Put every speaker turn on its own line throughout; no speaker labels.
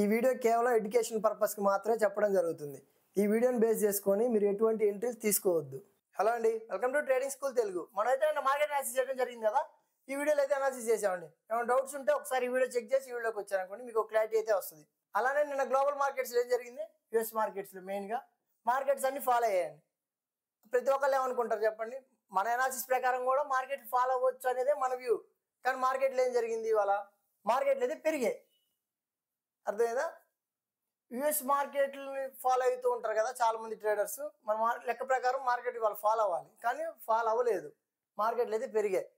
ఈ వీడియో కేవలం ఎడ్యుకేషన్ పర్పస్కి మాత్రమే చెప్పడం జరుగుతుంది. ఈ వీడియోని బేస్ చేసుకొని మీరు ఎటువంటి ఎంట్రీస్ తీసుకోవద్దు. హలో అండి, welcome to trading school Telugu. మనమైతే మార్కెట్ అనాలిసిస్ చేయడం జరిగింది కదా. ఈ వీడియోలో అయితే అనాలిసిస్ చేసామండి. ఏమైనా డౌట్స్ ఉంటే ఒకసారి ఈ వీడియో చెక్ చేసి ఈ వీడియోకి వచ్చారనుకోండి మీకు క్లారిటీ అయితే వస్తుంది. అలానే నిన్న గ్లోబల్ మార్కెట్స్లో ఏం జరిగింది, యూఎస్ మార్కెట్స్లో మెయిన్గా మార్కెట్స్ అన్ని ఫాలో అయ్యాయండి. ప్రతి ఒక్కళ్ళు ఏమనుకుంటారు చెప్పండి, మన అనాలిసిస్ ప్రకారం కూడా మార్కెట్ ఫాలో అవ్వచ్చు అనేదే మన వ్యూ. కానీ మార్కెట్లో ఏం జరిగింది, ఇవాళ మార్కెట్లు అయితే పెరిగాయి. అర్థమైందా? యుఎస్ మార్కెట్ని ఫాలో అవుతూ ఉంటారు కదా చాలా మంది ట్రేడర్స్. మన లెక్క ప్రకారం మార్కెట్ వాళ్ళు ఫాలో అవ్వాలి, కానీ ఫాలో అవ్వలేదు. మార్కెట్లు అయితే పెరిగాయి.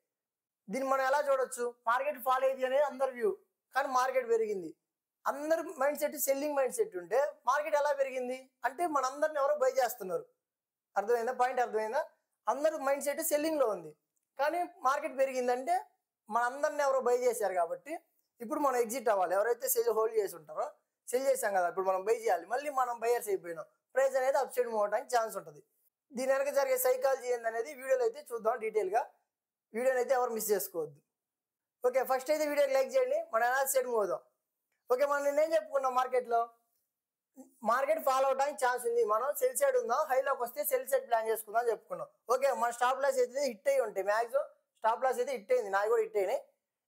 దీన్ని మనం ఎలా చూడొచ్చు, మార్కెట్ ఫాలో అయ్యింది అనేది అందరి వ్యూ, కానీ మార్కెట్ పెరిగింది. అందరి mind set selling mind set ఉంటే మార్కెట్ ఎలా పెరిగింది అంటే మనందరిని ఎవరో బై చేస్తున్నారు. అర్థమైందా? పాయింట్ అర్థమైందా? అందరు మైండ్ సెట్ సెల్లింగ్లో ఉంది, కానీ మార్కెట్ పెరిగిందంటే మనందరిని ఎవరో బై చేశారు. కాబట్టి ఇప్పుడు మనం ఎగ్జిట్ అవ్వాలి. ఎవరైతే సెల్ హోల్డ్ చేసి ఉంటారో, సెల్ చేసాం కదా, ఇప్పుడు మనం బై చేయాలి. మళ్ళీ మనం బయర్స్ అయిపోయినాం, ప్రైస్ అనేది అప్ సైడ్ మూవ్ అవడానికి ఛాన్స్ ఉంటుంది. దీని వెనక జరిగే సైకాలజీ ఏందనేది వీడియోలో అయితే చూద్దాం డీటెయిల్గా. వీడియోని అయితే ఎవరు మిస్ చేసుకోవద్దు. ఓకే, ఫస్ట్ అయితే వీడియోకి లైక్ చేయండి. మన అనాలిసిస్ సైడ్ మూవ్ అవుదాం. ఓకే, మనం నిన్నేం చెప్పుకున్నాం, మార్కెట్లో మార్కెట్ ఫాలో అవడానికి ఛాన్స్ ఉంది. మనం సెల్ సైడ్ ఉందాం, హైలోకి వస్తే సెల్ సైడ్ ప్లాన్ చేసుకుందాం చెప్పుకున్నాం. ఓకే, మన స్టాప్ లాస్ అయితే హిట్ అయ్యి ఉంటాయి. మ్యాక్సిమం స్టాప్ లాస్ అయితే హిట్ అయింది, నాది కూడా హిట్ అయినాయి.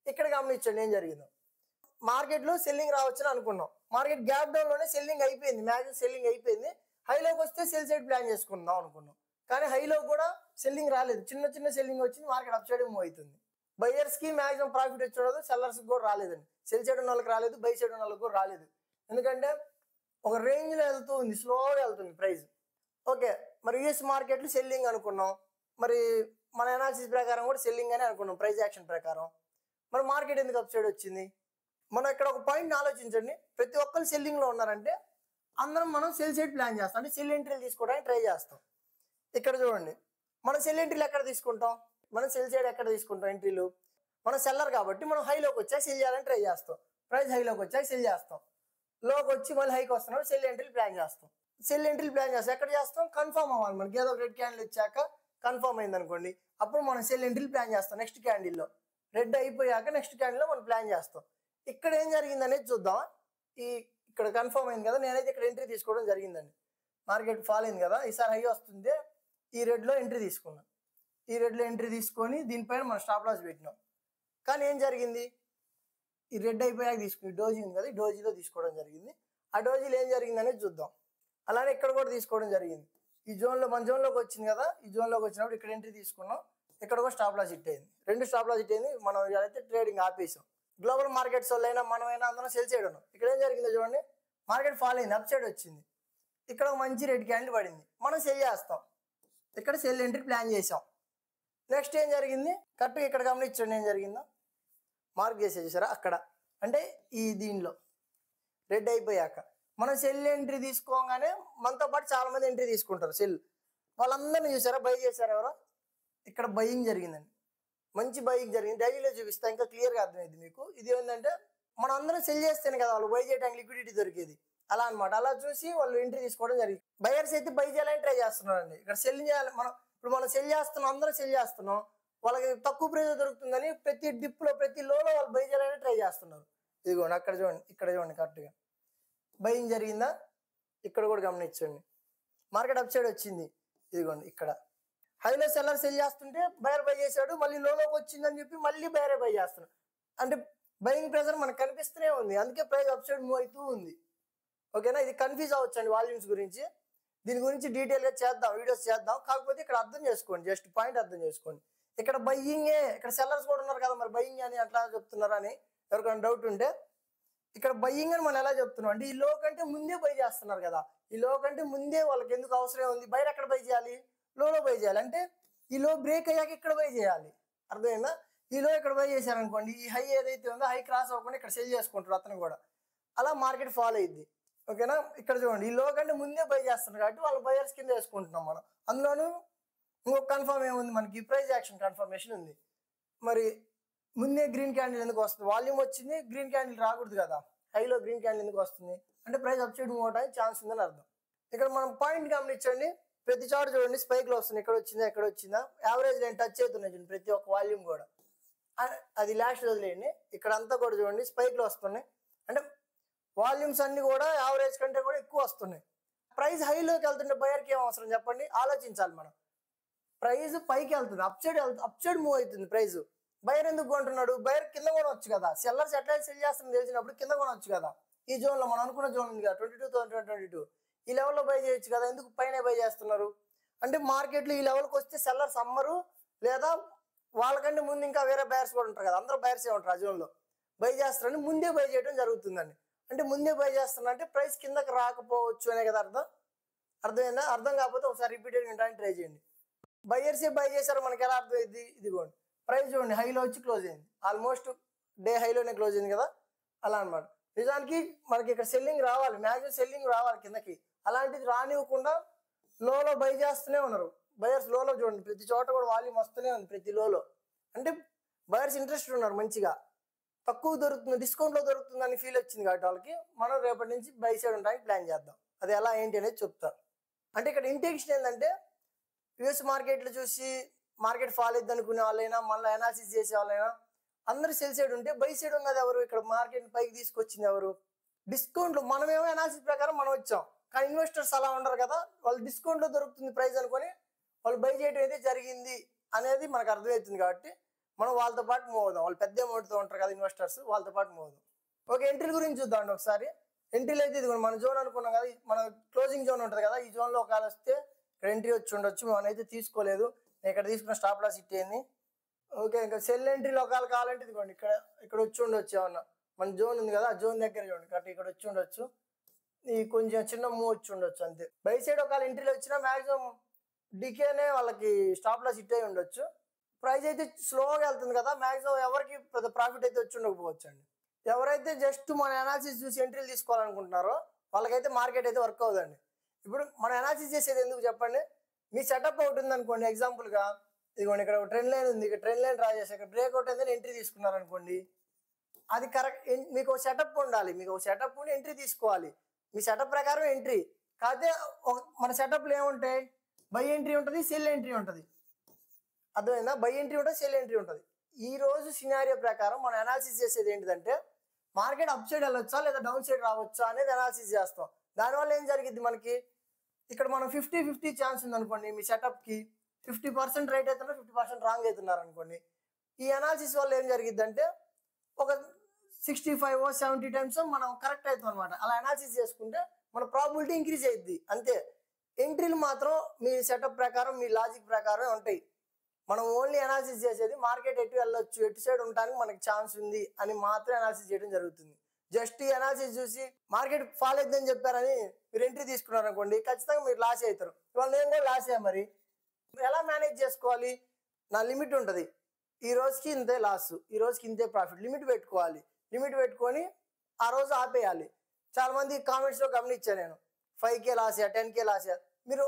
ఇక్కడ గమనించండి ఏం జరిగిందో. మార్కెట్లో సెల్లింగ్ రావచ్చని అనుకున్నాం. మార్కెట్ గ్యాప్ డౌన్లోనే సెల్లింగ్ అయిపోయింది, మ్యాక్సిమం సెల్లింగ్ అయిపోయింది. హైలోకి వస్తే సెల్ సైడ్ ప్లాన్ చేసుకుందాం అనుకున్నాం, కానీ హైలో కూడా సెల్లింగ్ రాలేదు. చిన్న చిన్న సెల్లింగ్ వచ్చింది, మార్కెట్ అప్ సైడ్ మూవ్ అవుతుంది. బయర్స్కి మ్యాక్సిమం ప్రాఫిట్ వచ్చి సెల్లర్స్కి కూడా రాలేదండి. సెల్ సైడ్ ఉన్న వాళ్ళకి రాలేదు, బై సైడ్ ఉన్న వాళ్ళకి కూడా రాలేదు. ఎందుకంటే ఒక రేంజ్లో వెళ్తూ ఉంది, స్లోగా వెళ్తుంది ప్రైస్. ఓకే, మరి యూఎస్ మార్కెట్లు సెల్లింగ్ అనుకున్నాం. మరి మన అనాలిసిస్ ప్రకారం కూడా సెల్లింగ్ అని అనుకున్నాం, ప్రైస్ యాక్షన్ ప్రకారం. మరి మార్కెట్ ఎందుకు అప్ సైడ్ వచ్చింది? మనం ఇక్కడ ఒక పాయింట్ని ఆలోచించండి. ప్రతి ఒక్కరు సెల్లింగ్లో ఉన్నారంటే అందరం మనం సెల్ సైడ్ ప్లాన్ చేస్తాం, అంటే సెల్ ఎంట్రీలు తీసుకోవడానికి ట్రై చేస్తాం. ఇక్కడ చూడండి, మనం సెల్ ఎంట్రీలు ఎక్కడ తీసుకుంటాం, మనం సెల్ సైడ్ ఎక్కడ తీసుకుంటాం ఎంట్రీలు? మనం సెల్లర్ కాబట్టి మనం హైలోకి వచ్చాక సెల్ చేయాలని ట్రై చేస్తాం. ప్రైస్ హైలోకి వచ్చాక సెల్ చేస్తాం. లోకి వచ్చి మళ్ళీ హైకి వస్తున్నప్పుడు సెల్ ఎంట్రీలు ప్లాన్ చేస్తాం. సెల్ ఎంట్రీలు ప్లాన్ చేస్తాం ఎక్కడ చేస్తాం? కన్ఫర్మ్ అవ్వాలి. మనకి ఏదో రెడ్ క్యాండిల్ వచ్చాక కన్ఫర్మ్ అయింది అనుకోండి, అప్పుడు మనం సెల్ ఎంట్రీలు ప్లాన్ చేస్తాం. నెక్స్ట్ క్యాండిల్లో రెడ్ అయిపోయాక నెక్స్ట్ క్యాండిల్లో మనం ప్లాన్ చేస్తాం. ఇక్కడ ఏం జరిగింది అనేది చూద్దాం. ఇక్కడ కన్ఫర్మ్ అయింది కదా, నేనైతే ఇక్కడ ఎంట్రీ తీసుకోవడం జరిగిందండి. మార్కెట్ ఫాల్ అయింది కదా, ఈసారి హై వస్తుంది, ఈ రెడ్లో ఎంట్రీ తీసుకున్నాం. ఈ రెడ్లో ఎంట్రీ తీసుకొని దీనిపైన మనం స్టాప్ లాస్ పెట్టినాం. కానీ ఏం జరిగింది, ఈ రెడ్ అయిపోయాక తీసుకుని డోజీ ఉంది కదా, ఈ డోజీలో తీసుకోవడం జరిగింది. ఆ డోజీలో ఏం జరిగింది అనేది చూద్దాం. అలానే ఇక్కడ కూడా తీసుకోవడం జరిగింది. ఈ జోన్లో మన జోన్లోకి వచ్చింది కదా, ఈ జోన్లోకి వచ్చినప్పుడు ఇక్కడ ఎంట్రీ తీసుకున్నాం. ఇక్కడ కూడా స్టాప్ లాస్ హిట్ అయింది, రెండు స్టాప్ లాస్ హిట్ అయింది. మనం అయితే ట్రేడింగ్ ఆపేసాం. గ్లోబల్ మార్కెట్స్ వాళ్ళైనా మనమైనా అందరం సెల్ సైడ్ ఉన్నాం. ఇక్కడ ఏం జరిగిందో చూడండి, మార్కెట్ ఫాల్ అయింది, అప్ సైడ్ వచ్చింది. ఇక్కడ ఒక మంచి రెడ్ క్యాండిల్ పడింది, మనం సెల్ చేస్తాం. ఇక్కడ సెల్ ఎంట్రీ ప్లాన్ చేసాం. నెక్స్ట్ ఏం జరిగింది, కరెక్ట్గా ఇక్కడ గమనించండి ఏం జరిగిందో. మార్క్ చేసే చూసారా అక్కడ, అంటే ఈ దీనిలో రెడ్ అయిపోయాక మనం సెల్ ఎంట్రీ తీసుకోగానే మనతో పాటు చాలా మంది ఎంట్రీ తీసుకుంటారు సెల్. వాళ్ళందరినీ చూసారా బై చేశారు ఎవరో? ఇక్కడ బయింగ్ జరిగిందండి, మంచి బయింగ్ జరిగింది. డైలీలో చూపిస్తా, ఇంకా క్లియర్గా అర్థమైంది మీకు. ఇది ఏంటంటే మనం అందరం సెల్ చేస్తేనే కదా వాళ్ళు బై చేయడానికి లిక్విడిటీ దొరికేది, అలా అనమాట. అలా చూసి వాళ్ళు ఎంట్రీ తీసుకోవడం జరిగింది. బయర్స్ అయితే బై చేయాలని ట్రై చేస్తున్నారండి. ఇక్కడ సెల్ చేయాలి, ఇప్పుడు మనం సెల్ చేస్తున్నాం, అందరం సెల్ చేస్తున్నాం. వాళ్ళకి తక్కువ ప్రైస్ దొరుకుతుందని ప్రతి డిప్లో ప్రతి లోలో వాళ్ళు బై చేయాలని ట్రై చేస్తున్నారు. ఇదిగోండి అక్కడ చూడండి, ఇక్కడ చూడండి కరెక్ట్గా బయింగ్ జరిగిందా. ఇక్కడ కూడా గమనించండి, మార్కెట్ అప్ సైడ్ వచ్చింది. ఇదిగోండి ఇక్కడ హైలో సెల్లర్ సెల్ చేస్తుంటే బయర్ బై చేశాడు, మళ్ళీ లోలోకి వచ్చిందని చెప్పి మళ్ళీ బయరే బై చేస్తున్నాడు. అంటే బయింగ్ ప్రెజర్ మనకు కనిపిస్తూనే ఉంది, అందుకే ప్రైస్ అప్ సైడ్ మూవ్ అవుతూ ఉంది. ఓకేనా? ఇది కన్ఫ్యూజ్ అవ్వచ్చండి వాల్యూమ్స్ గురించి. దీని గురించి డీటెయిల్గా చేద్దాం, వీడియోస్ చేద్దాం. కాకపోతే ఇక్కడ అర్థం చేసుకోండి, జస్ట్ పాయింట్ అర్థం చేసుకోండి. ఇక్కడ బయ్యింగే, ఇక్కడ సెల్లర్స్ కూడా ఉన్నారు కదా, మరి బయ్యింగ్ అని అట్లా చెప్తున్నారని ఎవరికైనా డౌట్ ఉంటే, ఇక్కడ బయ్యింగ్ అని మనం ఎలా చెప్తున్నాం అంటే ఈ లో కంటే ముందే బై చేస్తున్నారు కదా, ఈ లో కంటే ముందే వాళ్ళకి ఎందుకు అవసరం ఉంది, బయట ఎక్కడ బై చేయాలి, లోలో బై చేయాలి. అంటే ఈ లో బ్రేక్ అయ్యాక ఇక్కడ బై చేయాలి. అర్థమైందా? ఈ లో ఇక్కడ బై చేశారనుకోండి, ఈ హై ఏదైతే ఉందో హై క్రాస్ అవ్వకుండా ఇక్కడ సెల్ చేసుకుంటారు అతను కూడా, అలా మార్కెట్ ఫాలో అయ్యిద్ది. ఓకేనా? ఇక్కడ చూడండి, ఈ లో కంటే ముందే బై చేస్తున్నారు కాబట్టి వాళ్ళు బయర్స్ కింద వేసుకుంటున్నాం మనం. అందులోనూ ఇంకొక కన్ఫర్మ్ ఏముంది, మనకి ప్రైస్ యాక్షన్ కన్ఫర్మేషన్ ఉంది. మరి ముందే గ్రీన్ క్యాండిల్ ఎందుకు వస్తుంది? వాల్యూమ్ వచ్చింది, గ్రీన్ క్యాండిల్ రాకూడదు కదా. హైలో గ్రీన్ క్యాండిల్ ఎందుకు వస్తుంది అంటే ప్రైస్ అప్ సైడ్ మూవ్ అవడానికి ఛాన్స్ ఉందని అర్థం. ఇక్కడ మనం పాయింట్ గమనించండి, ప్రతి చార్ట్ చూడండి స్పైక్లో వస్తుంది, ఎక్కడ వచ్చిందా ఎక్కడ వచ్చిందా, యావరేజ్ లైన్ టచ్ అవుతున్నాయి చూడండి ప్రతి ఒక్క వాల్యూమ్ కూడా. అది లాస్ట్ వదిలేయండి, ఇక్కడ అంతా కూడా చూడండి స్పైక్లో వస్తున్నాయి. అంటే వాల్యూమ్స్ అన్ని కూడా యావరేజ్ కంటే కూడా ఎక్కువ వస్తున్నాయి. ప్రైస్ హైలోకి వెళ్తుంటే బయర్కి ఏం అవసరం చెప్పండి, ఆలోచించాలి మనం. ప్రైస్ పైకి వెళ్తుంది, అప్ సైడ్ మూవ్ అవుతుంది ప్రైస్. బయర్ ఎందుకు కొంటున్నాడు? బయర్ కింద కొనవచ్చు కదా. సెల్లర్స్ ఎట్లా సెల్ చేస్తారని తెలిసినప్పుడు కింద కొనవచ్చు కదా. ఈ జోన్లో మనం అనుకున్న జోన్ ఉంది కదా 22,22 ఈ లెవెల్లో బై చేయొచ్చు కదా. ఎందుకు పైన బై చేస్తున్నారు అంటే మార్కెట్లో ఈ లెవెల్కి వస్తే సెల్లర్స్ అమ్మరు, లేదా వాళ్ళకంటే ముందు ఇంకా వేరే బయర్స్ కూడా ఉంటారు కదా, అందరూ బయర్సే ఉంటారు ఆ జోన్లో. బై చేస్తారని ముందే బై చేయడం జరుగుతుందండి. అంటే ముందే బై చేస్తున్నా అంటే ప్రైస్ కిందకి రాకపోవచ్చు అనే కదా అర్థమైందా? అర్థం కాకపోతే ఒకసారి రిపీటెడ్ వినడానికి ట్రై చేయండి. బయర్సే బై చేశారు మనకి ఎలా అర్థమైంది? ఇదిగోండి ప్రైస్ చూడండి, హైలో వచ్చి క్లోజ్ అయింది, ఆల్మోస్ట్ డే హైలోనే క్లోజ్ అయింది కదా, అలా అనమాట. నిజానికి మనకి ఇక్కడ సెల్లింగ్ రావాలి, మ్యాక్సిమం సెల్లింగ్ రావాలి కిందకి. అలాంటిది రానివ్వకుండా లోలో బై చేస్తూనే ఉన్నారు బయర్స్. లోలో చూడండి ప్రతి చోట కూడా వాల్యూమ్ వస్తూనే ఉంది ప్రతి లోలో. అంటే బయర్స్ ఇంట్రెస్ట్ ఉన్నారు మంచిగా, తక్కువ దొరుకుతుంది, డిస్కౌంట్లో దొరుకుతుందని ఫీల్ వచ్చింది కాబట్టి వాళ్ళకి. మనం రేపటి నుంచి బై సైడ్ ఉండడానికి ప్లాన్ చేద్దాం. అది ఎలా ఏంటి అనేది చెప్తాను. అంటే ఇక్కడ ఇంటెన్షన్ ఏంటంటే యూఎస్ మార్కెట్లో చూసి మార్కెట్ ఫాల్ అవుతుంది అనుకునే వాళ్ళైనా, మళ్ళీ అనాలిసిస్ చేసే వాళ్ళైనా అందరూ సెల్ సైడ్ ఉంటే బై సైడ్ ఉన్నది ఎవరు? ఇక్కడ మార్కెట్ పైకి తీసుకొచ్చింది ఎవరు? డిస్కౌంట్లు. మనమేమో అనాలిసిస్ ప్రకారం మనం వచ్చాం, కానీ ఇన్వెస్టర్స్ అలా ఉండరు కదా. వాళ్ళు డిస్కౌంట్లో దొరుకుతుంది ప్రైస్ అనుకొని వాళ్ళు బై చేయడం అయితే జరిగింది అనేది మనకు అర్థమవుతుంది. కాబట్టి మనం వాళ్ళతో పాటు మూవ్ అవుదాం. వాళ్ళు పెద్ద అమౌంట్తో ఉంటారు కదా ఇన్వెస్టర్స్, వాళ్ళతో పాటు మూవ్ అవుదాం. ఓకే, ఎంట్రీ గురించి చూద్దాం ఒకసారి. ఎంట్రీలు అయితే ఇది మన జోన్ అనుకున్నాం కదా, మన క్లోజింగ్ జోన్ ఉంటుంది కదా, ఈ జోన్లో ఒకవేళ వస్తే ఇక్కడ ఎంట్రీ వచ్చి ఉండొచ్చు. మనమైతే తీసుకోలేదు, నేను ఇక్కడ తీసుకున్న స్టాప్ లాస్ హిట్ అయింది. ఓకే, ఇంకా సెల్ ఎంట్రీలో ఒకవేళ కావాలంటే ఇదిగోండి ఇక్కడ వచ్చి ఉండొచ్చు. ఏమన్నా మన జోన్ ఉంది కదా, ఆ జోన్ దగ్గర చూడండి కరెక్ట్ ఇక్కడ వచ్చి ఉండొచ్చు. ఈ కొంచెం చిన్న మూవ్ వచ్చి ఉండొచ్చు అంతే. బై సైడ్ ఒకవేళ ఎంట్రీలు వచ్చినా మ్యాక్సిమం డికేనే వాళ్ళకి స్టాప్ లాస్ హిట్ అయి ఉండొచ్చు. ప్రైస్ అయితే స్లోగా వెళ్తుంది కదా, మ్యాక్సిమం ఎవరికి పెద్ద ప్రాఫిట్ అయితే వచ్చి ఉండకపోవచ్చు అండి. ఎవరైతే జస్ట్ మన అనాలిసిస్ చూసి ఎంట్రీలు తీసుకోవాలనుకుంటున్నారో వాళ్ళకైతే మార్కెట్ అయితే వర్క్ అవుతుందండి. ఇప్పుడు మన అనాలిసిస్ చేసేది ఎందుకు చెప్పండి? మీ సెటప్ ఒకటి ఉంది అనుకోండి, ఎగ్జాంపుల్గా ఇదిగోండి ఇక్కడ ఒక ట్రెండ్ లైన్ ఉంది, ఇక్కడ ట్రెండ్ లైన్ డ్రా చేసి ఇక్కడ బ్రేక్అవుట్ అయితే ఎంట్రీ తీసుకున్నారనుకోండి, అది కరెక్ట్. మీకు ఒక సెటప్ ఉండాలి, మీకు ఒక సెటప్ ఉండి ఎంట్రీ తీసుకోవాలి. మీ సెటప్ ప్రకారం ఎంట్రీ కాకపోతే మన సెటప్లో ఏముంటాయి? బై ఎంట్రీ ఉంటుంది, సెల్ ఎంట్రీ ఉంటుంది. అర్థమైందా? బై ఎంట్రీ ఉంటుంది, సెల్ ఎంట్రీ ఉంటుంది. ఈ రోజు సినారియో ప్రకారం మనం అనాలిసిస్ చేసేది ఏంటిదంటే మార్కెట్ అప్ సైడ్ వెళ్ళొచ్చా లేదా డౌన్ సైడ్ రావచ్చా అనేది అనాలిసిస్ చేస్తాం. దానివల్ల ఏం జరిగింది మనకి, ఇక్కడ మనం 50-50 ఛాన్స్ ఉందనుకోండి. మీ సెటప్కి 50% రైట్ అవుతున్నారు, 50% రాంగ్ అవుతున్నారు అనుకోండి. ఈ అనాలిసిస్ వల్ల ఏం జరిగింది అంటే ఒక 65-70 టైమ్స్ మనం కరెక్ట్ అవుతాం అనమాట. అలా అనాలిసిస్ చేసుకుంటే మన ప్రాబిలిటీ ఇంక్రీజ్ అయ్యిద్ది అంతే. ఎంట్రీలు మాత్రం మీ సెటప్ ప్రకారం, మీ లాజిక్ ప్రకారం ఉంటాయి. మనం ఓన్లీ అనాలిసిస్ చేసేది మార్కెట్ ఎటు వెళ్ళొచ్చు, ఎటు సైడ్ ఉండడానికి మనకి ఛాన్స్ ఉంది అని మాత్రమే అనాలిసిస్ చేయడం జరుగుతుంది. జస్ట్ ఈ అనాలిసిస్ చూసి మార్కెట్ ఫాల్ అవుతుందని చెప్పారని మీరు ఎంట్రీ తీసుకున్నారు అనుకోండి, ఖచ్చితంగా మీరు లాస్ అవుతారు. ఇవాళ నేను కూడా లాస్ అయ్యా. మరి ఎలా మేనేజ్ చేసుకోవాలి? నా లిమిట్ ఉంటుంది, ఈ రోజుకి ఇంతే లాస్, ఈ రోజుకి ఇంతే ప్రాఫిట్, లిమిట్ పెట్టుకోవాలి. లిమిట్ పెట్టుకొని ఆ రోజు ఆపేయాలి. చాలామంది కామెంట్స్లో గమనించాను నేను, 5K లాస్, 10K లాస్. మీరు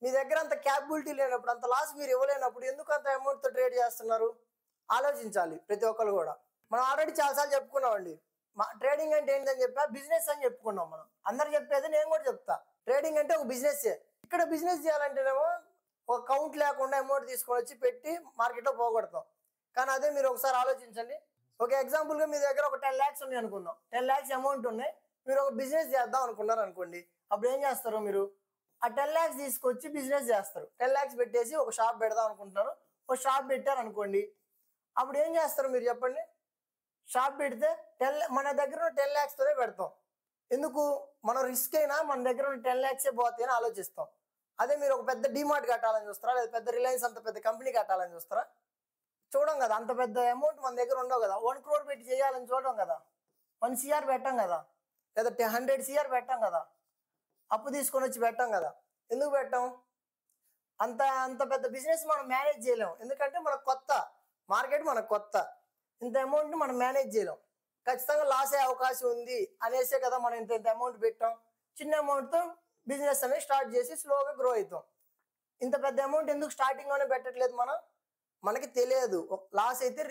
మీ దగ్గర అంత క్యాపబిలిటీ లేనప్పుడు, అంత లాస్ మీరు ఇవ్వలేనప్పుడు ఎందుకు అంత అమౌంట్తో ట్రేడ్ చేస్తున్నారు? ఆలోచించాలి ప్రతి ఒక్కరు కూడా. మనం ఆల్రెడీ చాలాసార్లు చెప్పుకున్నామండి, ట్రేడింగ్ అంటే ఏంటని చెప్పా, బిజినెస్ అని చెప్పుకున్నాం. మనం అందరు చెప్పేది నేను కూడా చెప్తా, ట్రేడింగ్ అంటే ఒక బిజినెస్. ఇక్కడ బిజినెస్ చేయాలంటేనేమో ఒక కౌంట్ లేకుండా అమౌంట్ తీసుకొని వచ్చి పెట్టి మార్కెట్లో పోగొడతాం. కానీ అదే మీరు ఒకసారి ఆలోచించండి. ఒక ఎగ్జాంపుల్గా మీ దగ్గర ఒక 10 lakhs ఉన్నాయి అనుకుందాం, 10 lakhs అమౌంట్ ఉన్నాయి. మీరు ఒక బిజినెస్ చేద్దాం అనుకున్నారు అనుకోండి, అప్పుడు ఏం చేస్తారు? మీరు ఆ 10 lakhs తీసుకొచ్చి బిజినెస్ చేస్తారు. 10 lakhs పెట్టేసి ఒక షాప్ పెడదాం అనుకుంటున్నారు, ఒక షాప్ పెట్టారు అనుకోండి. అప్పుడు ఏం చేస్తారు మీరు చెప్పండి? షాప్ పెడితే మన దగ్గర ఉన్న 10 lakhs-తోనే పెడతాం. ఎందుకు? మనం రిస్క్ అయినా మన దగ్గర ఉన్న 10 lakhs పోతాయి అని ఆలోచిస్తాం. అదే మీరు ఒక పెద్ద డిమార్ట్ కట్టాలని చూస్తారా, లేదా పెద్ద రిలయన్స్ అంత పెద్ద కంపెనీ కట్టాలని చూస్తారా? చూడం కదా, అంత పెద్ద అమౌంట్ మన దగ్గర ఉండవు కదా. 1 crore పెట్టి చేయాలని చూడడం కదా, 1 CR పెట్టాం కదా, లేదా 100 CR పెట్టాం కదా, అప్పు తీసుకొని వచ్చి పెట్టాం కదా. ఎందుకు పెట్టాం? అంత పెద్ద బిజినెస్ మనం మేనేజ్ చేయలేం. ఎందుకంటే మనకు కొత్త మార్కెట్, మనకు కొత్త, ఇంత అమౌంట్ని మనం మేనేజ్ చేయలేం. ఖచ్చితంగా లాస్ అయ్యే అవకాశం ఉంది అనేసే కదా మనం ఇంత అమౌంట్ పెట్టాం. చిన్న అమౌంట్తో బిజినెస్ అనేది స్టార్ట్ చేసి స్లోగా గ్రో అవుతాం. ఇంత పెద్ద అమౌంట్ ఎందుకు స్టార్టింగ్లోనే పెట్టట్లేదు? మనకి తెలియదు, లాస్ అయితే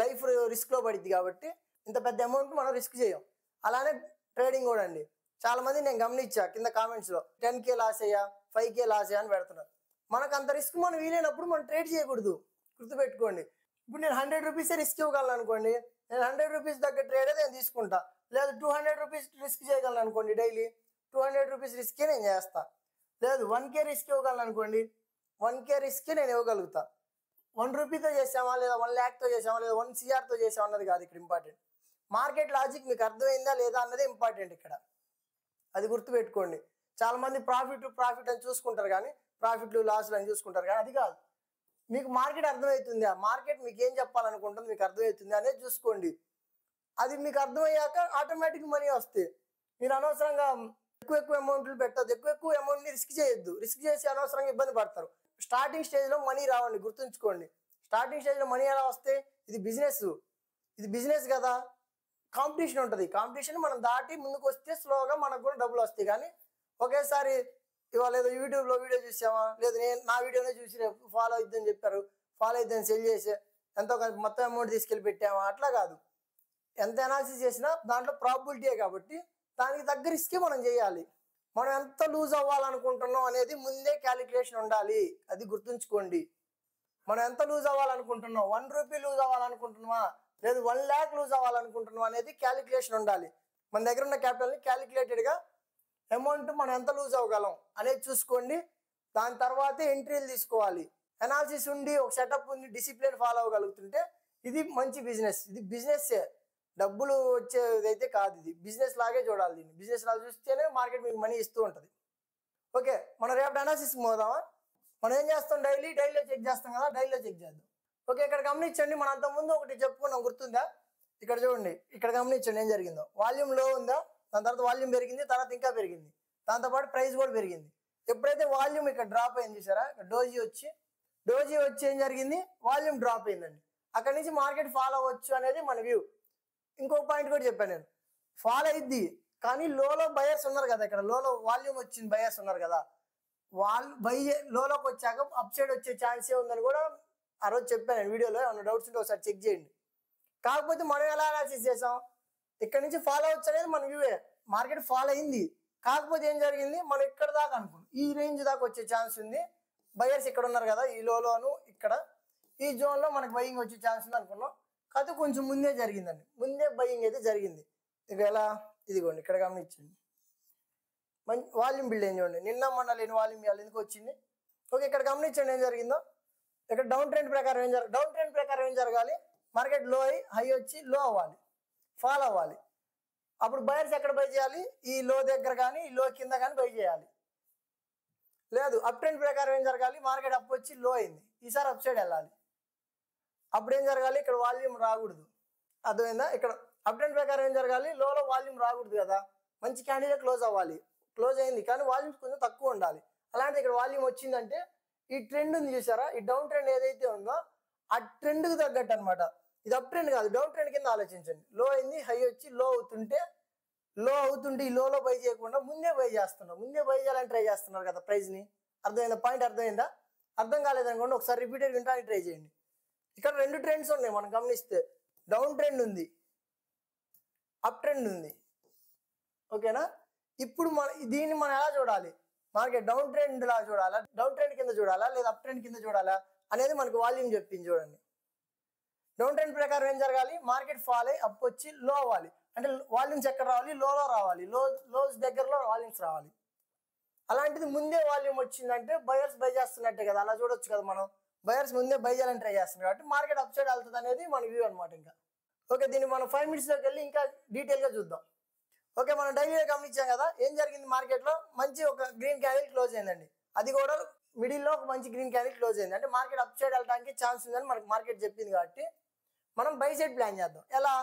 లైఫ్ రిస్క్లో పడుద్ది కాబట్టి ఇంత పెద్ద అమౌంట్ మనం రిస్క్ చేయం. అలానే ట్రేడింగ్ కూడా అండి, చాలామంది నేను గమనించా కింద కామెంట్స్లో 10K లాస్ అయ్యా, 5K లాస్ అయ్యా అని పెడుతున్నారు. మనకు అంత రిస్క్ మనం వీలైనప్పుడు మనం ట్రేడ్ చేయకూడదు, గుర్తుపెట్టుకోండి. ఇప్పుడు నేను 100 రూపీసే రిస్క్ ఇవ్వగలను అనుకోండి, నేను 100 రూపీస్ దగ్గర ట్రేడ్ నేను తీసుకుంటా. లేదు 200 రూపీస్ రిస్క్ చేయగలను అనుకోండి, డైలీ 200 రూపీస్ రిస్కే నేను చేస్తా. లేదు 1K రిస్క్ ఇవ్వగలను అనుకోండి, 1K రిస్క్ నేను ఇవ్వగలుగుతా. 1 రూపీతో చేసామా లేదా 1 lakh చేసామా లేదా 1 CRతో చేసామా అన్నది కాదు ఇక్కడ ఇంపార్టెంట్. మార్కెట్ లాజిక్ మీకు అర్థమైందా లేదా అన్నది ఇంపార్టెంట్ ఇక్కడ. అది గుర్తుపెట్టుకోండి. చాలామంది ప్రాఫిట్ అని చూసుకుంటారు, కానీ ప్రాఫిట్లు లాస్లు అని చూసుకుంటారు, కానీ అది కాదు. మీకు మార్కెట్ అర్థమవుతుందా, మార్కెట్ మీకు ఏం చెప్పాలనుకుంటుంది మీకు అర్థమవుతుంది అనేది చూసుకోండి. అది మీకు అర్థమయ్యాక ఆటోమేటిక్ మనీ వస్తాయి. మీరు అనవసరంగా ఎక్కువ అమౌంట్లు పెట్టద్దు, ఎక్కువ అమౌంట్ని రిస్క్ చేయొద్దు. రిస్క్ చేసి అనవసరంగా ఇబ్బంది పడతారు. స్టార్టింగ్ స్టేజ్లో మనీ రావండి, గుర్తుంచుకోండి. స్టార్టింగ్ స్టేజ్లో మనీ ఎలా వస్తే, ఇది బిజినెస్ కదా, కాంపిటీషన్ ఉంటుంది. కాంపిటీషన్ మనం దాటి ముందుకు వస్తే స్లోగా మనకు కూడా డబ్బులు వస్తాయి. కానీ ఒకేసారి ఇవాళ ఏదో యూట్యూబ్లో వీడియో చూసామా, లేదు నేను నా వీడియోనే చూసి ఫాలో అయిద్దని చెప్పారు, ఫాలో అయిద్దని సెల్ చేసి ఎంతో మొత్తం అమౌంట్ తీసుకెళ్ళి పెట్టామా, అట్లా కాదు. ఎంత అనాలిసిస్ చేసినా దాంట్లో ప్రాబిలిటీయే కాబట్టి దానికి తగ్గ రిస్కే మనం చేయాలి. మనం ఎంత లూజ్ అవ్వాలనుకుంటున్నాం అనేది ముందే క్యాలిక్యులేషన్ ఉండాలి, అది గుర్తుంచుకోండి. మనం ఎంత లూజ్ అవ్వాలనుకుంటున్నాం, 1 రూపీ లూజ్ అవ్వాలనుకుంటున్నావా లేదు 1 lakh లూజ్ అవ్వాలనుకుంటున్నావా అనేది క్యాలిక్యులేషన్ ఉండాలి. మన దగ్గర ఉన్న క్యాపిటల్ని క్యాలిక్యులేటెడ్గా అమౌంట్ మనం ఎంత లూజ్ అవ్వగలం అనేది చూసుకోండి. దాని తర్వాతే ఎంట్రీలు తీసుకోవాలి. అనాలిసిస్ ఉండి ఒక సెటప్ ఉంది, డిసిప్లిన్ ఫాలో అవ్వగలుగుతుంటే ఇది మంచి బిజినెస్. ఇది బిజినెస్సే, డబ్బులు వచ్చేది అయితే కాదు. ఇది బిజినెస్ లాగే చూడాలి. దీన్ని బిజినెస్ లాగా చూస్తేనే మార్కెట్ మీకు మనీ ఇస్తూ ఉంటుంది. ఓకే, మనం రేపు అనాలిసిస్ పోదామా. మనం ఏం చేస్తాం, డైలీలో చెక్ చేస్తాం కదా, డైలీలో చెక్ చేద్దాం. ఓకే, ఇక్కడ గమనించండి. మనం అంతకుముందు ఒకటి చెప్పుకున్నాం, గుర్తుందా? ఇక్కడ చూడండి, ఇక్కడ గమనించండి ఏం జరిగిందో. వాల్యూమ్ లో ఉందా, దాని తర్వాత వాల్యూమ్ పెరిగింది, తర్వాత ఇంకా పెరిగింది, దాంతోపాటు ప్రైస్ కూడా పెరిగింది. ఎప్పుడైతే వాల్యూమ్ ఇక్కడ డ్రాప్ అయింది చూసారా, డోజీ వచ్చి ఏం జరిగింది, వాల్యూమ్ డ్రాప్ అయిందండి. అక్కడి నుంచి మార్కెట్ ఫాలో అవ్వచ్చు అనేది మన వ్యూ. ఇంకో పాయింట్ కూడా చెప్పాను నేను, ఫాలో అయింది కానీ లోలో బయర్స్ ఉన్నారు కదా, ఇక్కడ లోలో వాల్యూమ్ వచ్చింది, బయర్స్ ఉన్నారు కదా, లోలోకి వచ్చాక అప్ సైడ్ వచ్చే ఛాన్సే ఉందని కూడా ఆ రోజు చెప్పాను నేను వీడియోలో. ఏమన్నా డౌట్స్ ఉంటే ఒకసారి చెక్ చేయండి. కాకపోతే మనం ఎలా అనాలిసిస్ చేసాం, ఇక్కడ నుంచి ఫాలో అవచ్చు అనేది మన వ్యూవే. మార్కెట్ ఫాలో అయింది, కాకపోతే ఏం జరిగింది, మనం ఇక్కడ దాకా అనుకున్నాం, ఈ రేంజ్ దాకా వచ్చే ఛాన్స్ ఉంది, బయర్స్ ఇక్కడ ఉన్నారు కదా, ఈ లోను ఇక్కడ ఈ జోన్లో మనకు బయింగ్ వచ్చే ఛాన్స్ ఉంది అనుకున్నాం. కాకపోతే కొంచెం ముందే జరిగిందండి, ముందే బయింగ్ అయితే జరిగింది. ఇక ఎలా, ఇదిగోండి ఇక్కడ గమనించండి, మంచి వాల్యూమ్ బిల్డ్ ఏం చూడండి, నిన్న మొన్న లేని వాల్యూమ్ ఇవాళ ఎందుకు వచ్చింది. ఓకే, ఇక్కడ గమనించండి ఏం జరిగిందో. ఇక్కడ డౌన్ ట్రెండ్ ప్రకారం ఏం జరగాలి, మార్కెట్ లో అయ్యి హై వచ్చి లో అవ్వాలి, ఫాల్ అవ్వాలి. అప్పుడు బయర్స్ ఎక్కడ బై చేయాలి, ఈ లో దగ్గర కానీ ఈ లో కింద కానీ బై చేయాలి. లేదు అప్ ట్రెండ్ ప్రకారం ఏం జరగాలి, మార్కెట్ అప్ వచ్చి లో అయింది, ఈసారి అప్ సైడ్ వెళ్ళాలి. అప్పుడు ఏం జరగాలి, ఇక్కడ వాల్యూమ్ రాకూడదు, అర్థమైందా? ఇక్కడ అప్ ట్రెండ్ ప్రకారం ఏం జరగాలి, లోలో వాల్యూమ్ రాకూడదు కదా, మంచి క్యాండిడేట్ క్లోజ్ అవ్వాలి, క్లోజ్ అయింది కానీ వాల్యూమ్స్ కొంచెం తక్కువ ఉండాలి. అలాంటి ఇక్కడ వాల్యూమ్ వచ్చిందంటే ఈ ట్రెండ్ ఉంది చూసారా, ఈ డౌన్ ట్రెండ్ ఏదైతే ఉందో ఆ ట్రెండ్కి తగ్గట్టు అనమాట. ఇది అప్ ట్రెండ్ కాదు, డౌన్ ట్రెండ్ కింద ఆలోచించండి. లో అయింది, హై వచ్చి లో అవుతుంటే ఈ లోలో బై చేయకుండా ముందే బై చేస్తున్నారు, ముందే బై చేయాలని ట్రై చేస్తున్నారు కదా ప్రైస్ని. అర్థమైందా? పాయింట్ అర్థమైందా? అర్థం కాలేదనుకోండి ఒకసారి రిపీటెడ్ వినడానికి ట్రై చేయండి. ఇక్కడ 2 ట్రెండ్స్ ఉన్నాయి మనం గమనిస్తే, డౌన్ ట్రెండ్ ఉంది, అప్ ట్రెండ్ ఉంది. ఓకేనా? ఇప్పుడు దీన్ని మనం ఎలా చూడాలి, మార్కెట్ డౌన్ ట్రెండ్ లా చూడాలా, డౌన్ ట్రెండ్ కింద చూడాలా లేదా అప్ ట్రెండ్ కింద చూడాలా అనేది మనకు వాల్యూమ్ చెప్పింది చూడండి. డౌన్ ట్రెండ్ ప్రకారం ఏం జరగాలి, మార్కెట్ ఫాల్ అయ్యి అప్ వచ్చి లో అవ్వాలి. అంటే వాల్యూమ్స్ ఎక్కడ రావాలి, లోలో రావాలి, లోస్ దగ్గరలో వాల్యూమ్స్ రావాలి. అలాంటిది ముందే వాల్యూమ్ వచ్చిందంటే బయర్స్ బై చేస్తున్నట్టే కదా, అలా చూడొచ్చు కదా మనం. బయర్స్ ముందే బై చేయాలని ట్రై చేస్తున్నారు కాబట్టి మార్కెట్ అప్ సైడ్ వెళ్తుంది అనేది మన వ్యూ అనమాట. ఇంకా ఓకే, దీన్ని మనం 5 minutesలోకి వెళ్ళి ఇంకా డీటెయిల్గా చూద్దాం. ఓకే, మనం డైలీగా గమనించాం కదా ఏం జరిగింది, మార్కెట్లో మంచి ఒక గ్రీన్ క్యాండిల్ క్లోజ్ అయిందండి, అది కూడా మిడిల్లో ఒక మంచి గ్రీన్ క్యాండిల్ క్లోజ్ అయింది. అంటే మార్కెట్ అప్ సైడ్ వెళ్ళడానికి ఛాన్స్ ఉందని మనకి మార్కెట్ చెప్పింది కాబట్టి మనం బై సైడ్ ప్లాన్ చేద్దాం. ఎలా,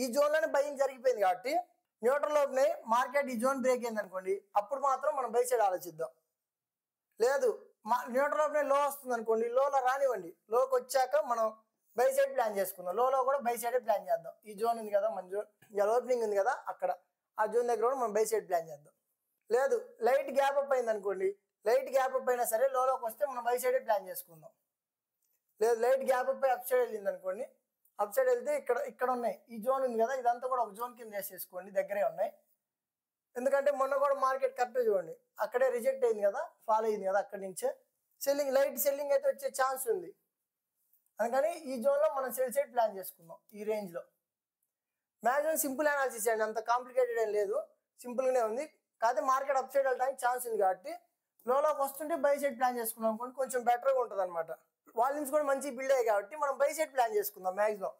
ఈ జోన్లోనే బయింగ్ జరిగిపోయింది కాబట్టి న్యూట్రల్లోనే మార్కెట్ ఈ జోన్ బ్రేక్ అయింది అనుకోండి, అప్పుడు మాత్రం మనం బై సైడ్ ఆలోచిద్దాం. లేదు న్యూట్రల్లోనే లో వస్తుంది అనుకోండి, లోలో రానివ్వండి, లోకి వచ్చాక మనం బై సైడ్ ప్లాన్ చేసుకుందాం. లోలో కూడా బై సైడ్ ప్లాన్ చేద్దాం. ఈ జోన్ ఉంది కదా, మన జోన్ ఇలా ఓపెనింగ్ ఉంది కదా, అక్కడ ఆ జోన్ దగ్గర కూడా మనం బై సైడ్ ప్లాన్ చేద్దాం. లేదు లైట్ గ్యాప్ అప్ అయింది అనుకోండి, లైట్ గ్యాప్ అప్ అయినా సరే లోలోకి వస్తే మనం బై సైడే ప్లాన్ చేసుకుందాం. లేదు లైట్ గ్యాప్ అప్ అయి అప్ సైడ్ వెళ్ళింది అనుకోండి, అప్ సైడ్ వెళ్తే ఇక్కడ ఉన్నాయి, ఈ జోన్ ఉంది కదా, ఇదంతా కూడా ఒక జోన్ కింద వేసేసుకోండి, దగ్గరే ఉన్నాయి. ఎందుకంటే మొన్న కూడా మార్కెట్ కరెక్ట్ చూడండి, అక్కడే రిజెక్ట్ అయింది కదా, ఫాల్ అయింది కదా, అక్కడి నుంచే సెల్లింగ్, లైట్ సెల్లింగ్ అయితే వచ్చే ఛాన్స్ ఉంది. అందుకని ఈ జోన్లో మనం సెల్ సైడ్ ప్లాన్ చేసుకుందాం, ఈ రేంజ్లో. మ్యాక్సిమం సింపుల్ అనాలిసిస్ అండి, అంత కాంప్లికేటెడ్ ఏం లేదు, సింపుల్గానే ఉంది. కాకపోతే మార్కెట్ అప్ సైడ్ వెళ్ళడానికి ఛాన్స్ ఉంది కాబట్టి లోలోకి వస్తుంటే బై సైడ్ ప్లాన్ చేసుకున్నాం అనుకోండి కొంచెం బెటర్గా ఉంటుంది అనమాట. వాల్యూమ్స్ కూడా మంచి బిల్డ్ అయ్యాయి కాబట్టి మనం బై సైడ్ ప్లాన్ చేసుకుందాం. మ్యాక్సిమం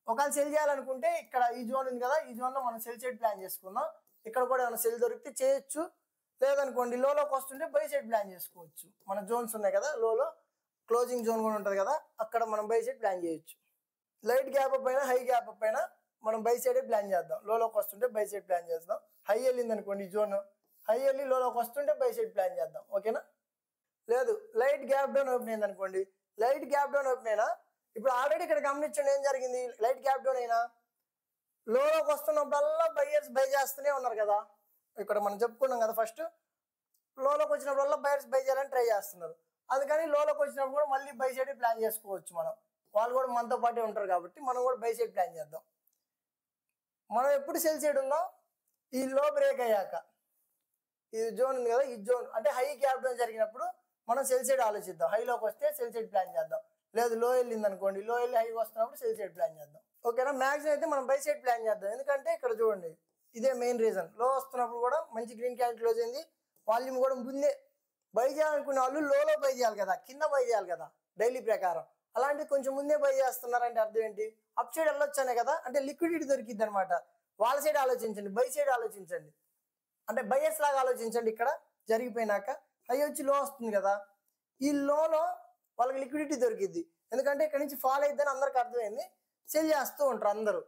ఒకవేళ సెల్ చేయాలనుకుంటే ఇక్కడ ఈ జోన్ ఉంది కదా, ఈ జోన్లో మనం సెల్ సైడ్ ప్లాన్ చేసుకుందాం. ఇక్కడ కూడా ఏమైనా సెల్ దొరికితే చేయొచ్చు, లేదనుకోండి లోలోకి వస్తుంటే బై సైడ్ ప్లాన్ చేసుకోవచ్చు. మన జోన్స్ ఉన్నాయి కదా, లోలో క్లోజింగ్ జోన్ కూడా ఉంటుంది కదా, అక్కడ మనం బై సైడ్ ప్లాన్ చేయొచ్చు. లైట్ గ్యాప్ అప్ అయినా హై గ్యాప్ అప్ అయినా మనం బై సైడే ప్లాన్ చేద్దాం. లోలోకి వస్తుంటే బై సైడ్ ప్లాన్ చేద్దాం. హై వెళ్ళింది అనుకోండి ఈ జోన్, హై వెళ్ళి లోలోకి వస్తుంటే బై సైడ్ ప్లాన్ చేద్దాం. ఓకేనా? లేదు లైట్ గ్యాప్ డౌన్ ఓపెన్ అయింది అనుకోండి, లైట్ గ్యాప్ డౌన్ ఓపెన్ అయినా ఇప్పుడు ఆల్రెడీ ఇక్కడ గమనించండి ఏం జరిగింది. లైట్ గ్యాప్ డౌన్ అయినా లోలోకి వస్తున్నప్పుడల్లా బయ్యర్స్ బై చేస్తూనే ఉన్నారు కదా. ఇక్కడ మనం చెప్పుకున్నాం కదా, ఫస్ట్ లోలోకి వచ్చినప్పుడల్లా బయర్స్ బై చేయాలని ట్రై చేస్తున్నారు. అందుకని లోలోకి వచ్చినప్పుడు కూడా మళ్ళీ బై సైడ్ ప్లాన్ చేసుకోవచ్చు మనం. వాళ్ళు కూడా మనతో పాటే ఉంటారు కాబట్టి మనం కూడా బై సైడ్ ప్లాన్ చేద్దాం. మనం ఎప్పుడు సెల్ సైడ్ ఉందాం, ఈ లో బ్రేక్ అయ్యాక ఈ జోన్ ఉంది కదా, ఈ జోన్ అంటే హై గ్యాప్ డౌన్ జరిగినప్పుడు మనం సెల్ సైడ్ ఆలోచిద్దాం. హైలోకి వస్తే సెల్ సైడ్ ప్లాన్ చేద్దాం. లేదు లో వెళ్ళింది అనుకోండి, లో వెళ్ళి హై వస్తున్నప్పుడు సెల్ సైడ్ ప్లాన్ చేద్దాం. ఓకేనా? మ్యాక్సిమం అయితే మనం బై సైడ్ ప్లాన్ చేద్దాం. ఎందుకంటే ఇక్కడ చూడండి ఇదే మెయిన్ రీజన్. లో వస్తున్నప్పుడు కూడా మంచి గ్రీన్ క్యాండిల్ క్లోజ్ అయింది, వాల్యూమ్ కూడా ముందే బై చేయాలనుకునే వాళ్ళు లోలో బై చేయాలి కదా, కింద బై చేయాలి కదా డైలీ ప్రకారం. అలాంటి కొంచెం ముందే బై చేస్తున్నారంటే అర్థం ఏంటి? అప్ సైడ్ వెళ్ళొచ్చానే కదా, అంటే లిక్విడిటీ దొరికిద్ది అనమాట. వాళ్ళ సైడ్ ఆలోచించండి, బై సైడ్ ఆలోచించండి, అంటే బయ్యర్స్ లాగా ఆలోచించండి. ఇక్కడ జరిగిపోయినాక హై వచ్చి లో వస్తుంది కదా, ఈ లోలో వాళ్ళకి లిక్విడిటీ దొరికిద్ది. ఎందుకంటే ఇక్కడ నుంచి ఫాల్ అయిద్దని అందరికి అర్థమైంది, సెల్ చేస్తూ ఉంటారు అందరూ.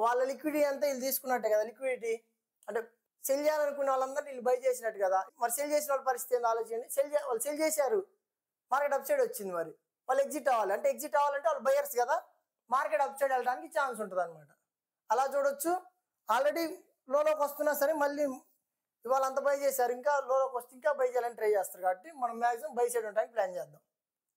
వాళ్ళ లిక్విడిటీ అంతా వీళ్ళు తీసుకున్నట్టే కదా, లిక్విడిటీ అంటే సెల్ చేయాలనుకునే వాళ్ళందరూ వీళ్ళు బై చేసినట్టు కదా. మరి సెల్ చేసిన వాళ్ళ పరిస్థితి ఏందో ఆలోచించండి. వాళ్ళు సెల్ చేశారు, మార్కెట్ అప్ సైడ్ వచ్చింది, మరి వాళ్ళు ఎగ్జిట్ అవ్వాలి. అంటే ఎగ్జిట్ అవ్వాలంటే వాళ్ళు బయర్స్ కదా, మార్కెట్ అప్ సైడ్ వెళ్ళడానికి ఛాన్స్ ఉంటుంది అనమాట. అలా చూడొచ్చు. ఆల్రెడీ లోలోకి వస్తున్నా సరే మళ్ళీ ఇవాళ అంత బై చేశారు, ఇంకా లోలోకి వస్తే ఇంకా బై చేయాలని ట్రై చేస్తారు కాబట్టి మనం మ్యాక్సిమం బై సైడ్ ఉండడానికి ప్లాన్ చేద్దాం.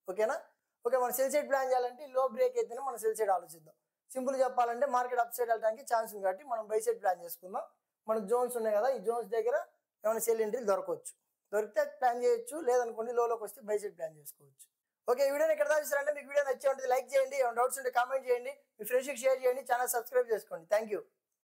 ఓకేనా? ఓకే, మనం సెల్ సైడ్ ప్లాన్ చేయాలంటే లో బ్రేక్ అయితేనే మనం సెల్ సైడ్ ఆలోచిద్దాం. సింపుల్ చెప్పాలంటే మార్కెట్ అప్ సైడ్ వెళ్ళడానికి ఛాన్స్ ఉంది కాబట్టి మనం బై సైడ్ ప్లాన్ చేసుకుందాం. మన జోన్స్ ఉన్నాయి కదా, ఈ జోన్స్ దగ్గర ఏమైనా సెల్ ఎంట్రీలు దొరకవచ్చు, దొరికితే ప్లాన్ చేయొచ్చు, లేదనుకోండి లోలోకి వస్తే బై సైడ్ ప్లాన్ చేసుకోవచ్చు. ఓకే, ఈ వీడియోని ఎక్కడ దాకా చూసారంటే మీకు వీడియో నచ్చే ఉంటుంది లైక్ చేయండి, ఏమైనా డౌట్స్ ఉంటే కామెంట్ చేయండి, మీ ఫ్రెండ్స్కి షేర్ చేయండి, ఛానల్ సబ్స్క్రైబ్ చేసుకోండి. Thank you.